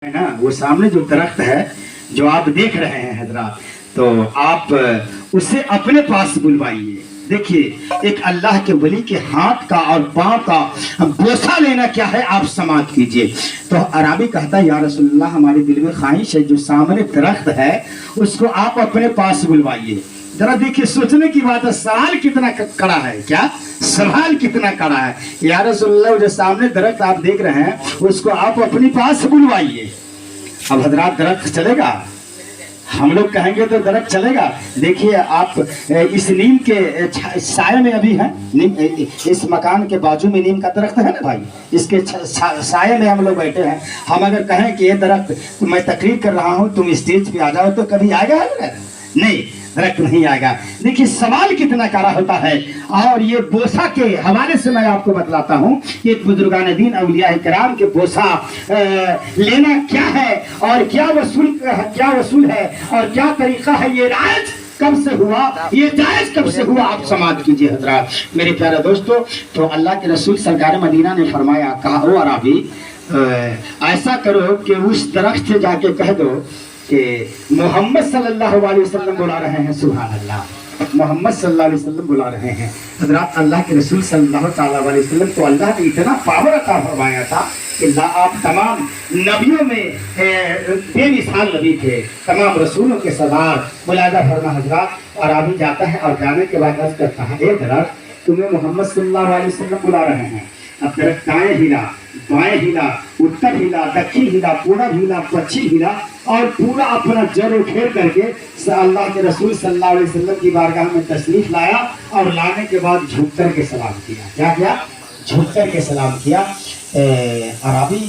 है ना, वो सामने जो दरख्त है जो आप देख रहे हैं हजरात, तो आप उसे अपने पास बुलवाइए। देखिए, एक अल्लाह के वली के हाथ का और पांव का बोसा लेना क्या है, आप समाप्त कीजिए। तो अराबी कहता है, या रसूलल्लाह, हमारे दिल में ख्वाहिश है जो सामने दरख्त है उसको आप अपने पास बुलवाइए। जरा देखिए, सोचने की बात है, सवाल कितना कड़ा है, क्या सवाल कितना कड़ा है। या रसूलल्लाह, जो सामने दरख्त आप देख रहे हैं उसको आप अपने पास बुलवाइए। अब हजरात, दरख्त चलेगा? हम लोग कहेंगे तो दरख्त चलेगा? देखिए, आप इस नीम के साये में अभी हैं, इस मकान के बाजू में नीम का दरख्त है ना भाई, इसके साये में हम लोग बैठे हैं। हम अगर कहें कि ये दरख्त मैं तकरीर कर रहा हूँ, तुम स्टेज पे आ जाओ, तो कभी आएगा? नहीं, दरख्त नहीं आएगा। देखिए, सवाल कितना कड़ा होता है। और ये बोसा के हवाले से मैं आपको बतलाता हूँ कि बुजुर्गान दीन औलिया किराम के बोसा लेना क्या है और क्या वसूल है और क्या तरीका है, ये राज कब से हुआ, ये जायज कब से हुआ, आप समाप्त कीजिए हजरात। मेरे प्यारे दोस्तों, तो अल्लाह के रसूल सरकार मदीना ने फरमाया, कहा, ओ अराबी, ऐसा करो कि उस दरख्त से जाके कह दो कि मोहम्मद सल्लल्लाहु अलैहि वसल्लम बुला रहे हैं। सुभान अल्लाह, मोहम्मद सल्लल्लाहु अलैहि वसल्लम बुला रहे हैं। हजरात, अल्लाह के रसूल सल्लल्लाहु अलैहि वसल्लम को अल्लाह ने इतना पावर अता फरमाया था कि आप तमाम नबियों में बेमिसाल नबी थे, तमाम रसूलों के सरदार। मुलादा फरमा हजरात, और अभी जाता है और जाने के बाद अर्ज करता है, ए दरख्त, तुम्हें मोहम्मद सल्लल्लाहु अलैहि वसल्लम बुला रहे हैं। अब दरख्त दाएं हिला, बाएं हिला, उत्तर हिला, दक्षिण हिला, पूरब हिला, पश्चिम हिला, और पूरा अपना जड़ उखेड़ करके अल्लाह के रसूल सल्लल्लाहु अलैहि वसल्लम की बारगाह में तशरीफ लाया और लाने के बाद झुक कर के सलाम किया। क्या किया? झुक कर के सलाम किया। अराबी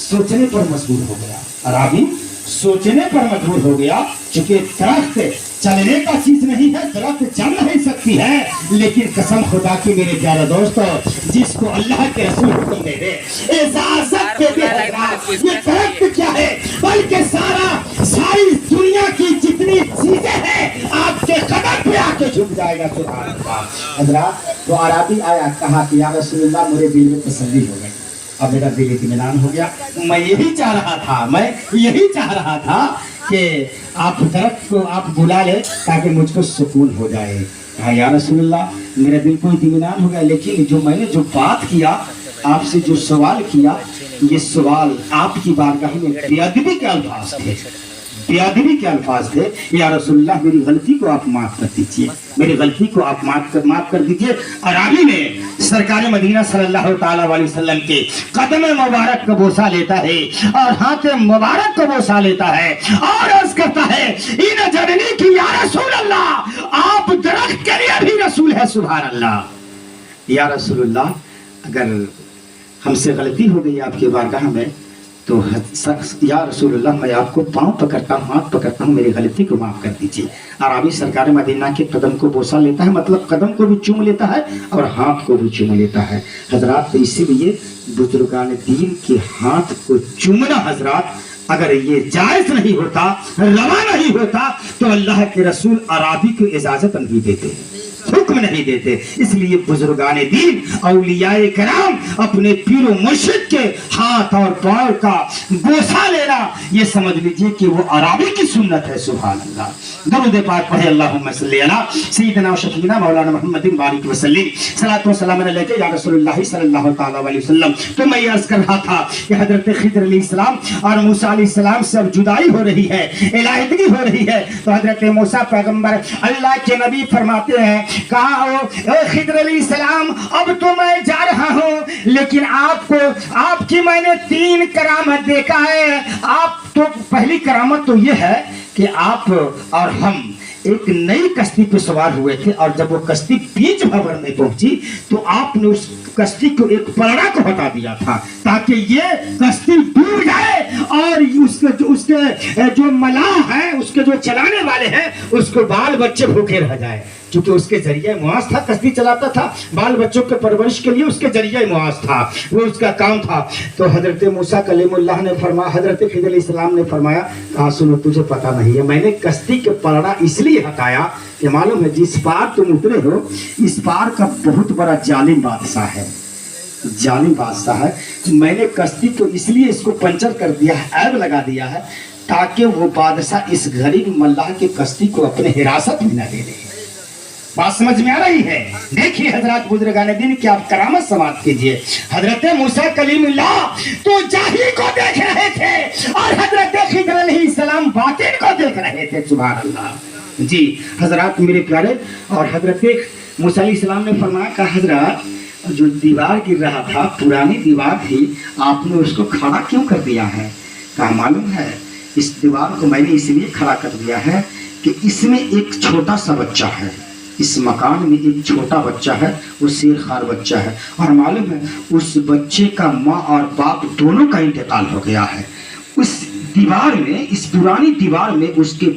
सोचने पर मजबूर हो गया, अराबी सोचने पर मजबूर हो गया, क्योंकि दरख्त चलने का चीज नहीं है, दरख्त चल नहीं सकती है, लेकिन कसम खुदा की मेरे प्यारे दोस्तों, जिसको अल्लाह के रसूल हुक्म दे दे, इजाजत दे दे, ये दरख्त क्या है, बल्कि सारी दुनिया की जितनी चीजें हैं आपके कदम पे आके झुक जाएगा। सुभान अल्लाह। हजरात, तो अराबी आया, कहा कि या रसूलल्लाह, मेरे दिल में तसल्ली हो गई, अब मेरा दिल इत्मीनान हो गया। मैं यही चाह रहा था कि आप दरख्त को आप बुला ले ताकि मुझको सुकून हो जाए। कहा, या रसूलल्लाह, मेरा दिल को इत्मीनान हो गया, लेकिन जो मैंने जो बात किया, आपसे जो सवाल किया, ये सवाल आपकी बारगाह में बेअदबी के अल्फाज थे, बेअदबी के अल्फाज थे। या रसूलल्लाह, मेरी गलती को आप माफ कर दीजिए, मेरी गलती को आप माफ कर दीजिए। अराबी ने सरकार मदीना सल्लल्लाहु ताला अलैहि वसल्लम के कदम मुबारक का बोसा लेता है और हाथ मुबारक का बोसा लेता है और अर्ज करता है, इन जननी की या रसूल अल्लाह, आप दरख्त के लिए भी रसूल है। सुभान अल्लाह। या रसूलल्लाह, अगर हमसे गलती हो गई आपके बारगाह में, तो या रसूलल्लाह, मैं आपको पाँव पकड़ता हूँ, हाथ पकड़ता हूँ, मेरी गलती को माफ़ कर दीजिए। अराबी सरकार मदीना के कदम को बोसा लेता है, मतलब कदम को भी चूम लेता है और हाथ को भी चूम लेता है। हजरात, तो इसीलिए बुजुर्गान दीन के हाथ को चूमना हजरात, अगर ये जायज नहीं होता, रवा नहीं होता, तो अल्लाह के रसूल अराबी को इजाजत नहीं देते, हुक्म नहीं देते। इसलिए बुजुर्गान दीन औलियाए किराम अपने पीरो मुर्शिद के हाथ और पांव का बोसा लेना, ये समझ लीजिए कि वो अराबी की सुन्नत है। सुभान अल्लाह। दरूद पाक पढ़े, अल्लाहुम्मा सल्ली अला सय्यिदिना व शफीना मौलाना मुहम्मदिन बारिक व सल्लिम, सलातो सलाम अलैका या रसूलल्लाह सल्लल्लाहु ताला अलैहि वसल्लम। तो मैं ये अर्ज कर रहा था कि हजरत खिद्र अलैहिस्सलाम और मूसा अलैहिस्सलाम से अब जुदाई हो रही है, इलाहिदगी हो रही है। तो हजरत मूसा पैगंबर अल्लाह के नबी फरमाते हैं, कहा, खिद्र अलैहिस्सलाम, अब तो मैं जा रहा हूँ, लेकिन आपकी मैंने 3 करामत देखा है। आप तो पहली करामत तो ये है कि आप और हम एक नई कश्ती पे सवार हुए थे, और जब वो कश्ती बीच भंवर में पहुंची तो आपने उस कश्ती को एक पलड़ा को हटा दिया था ताकि ये कश्ती डूब जाए और उसके जो मलाह है, उसके जो चलाने वाले हैं, उसको बाल बच्चे भूखे रह जाए, क्योंकि उसके जरिए मुआज था, कश्ती चलाता था, बाल बच्चों के परवरिश के लिए उसके जरिए मुआज था, वो उसका काम था। तो हजरत मूसा कलीमुल्लाह ने फरमाया, हजरत खिद्र अलैहिस्सलाम ने फरमाया, कहा, सुनो, तुझे पता नहीं है, मैंने कश्ती के पलड़ा इसलिए हटाया कि मालूम है जिस पार तुम उतरे हो, इस पार का बहुत बड़ा जालिम बादशाह है, जालिम बादशाह है, मैंने कश्ती को इसलिए इसको पंचर कर दिया है, ऐब लगा दिया है, ताकि वो बादशाह इस गरीब मल्लाह की कश्ती को अपने हिरासत में न ले ले। बात समझ में आ रही है? देखिए हजरत बुजुर्गान दिन की आप करामत समाप्त कीजिए। हजरत मूसा कलीमुल्लाह तो जाहिल को देख रहे थे और हजरत खिदर अलैहिस्सलाम बातिन को देख रहे थे। सुभान अल्लाह। जी हजरत मेरे प्यारे, और हजरत मूसा अलैहिस्सलाम ने फरमाया कि हजरत जो दीवार गिर रहा था, पुरानी दीवार थी, आपने उसको खड़ा क्यों कर दिया है? कहा मालूम है, इस दीवार को मैंने इसलिए खड़ा कर दिया है कि इसमें एक छोटा सा बच्चा है, इस मकान में एक छोटा बच्चा है, वो शेरखार बच्चा है, और मालूम है उस बच्चे का माँ और बाप दोनों का इंतकाल हो गया है। उस दीवार में, इस पुरानी दीवार में उसके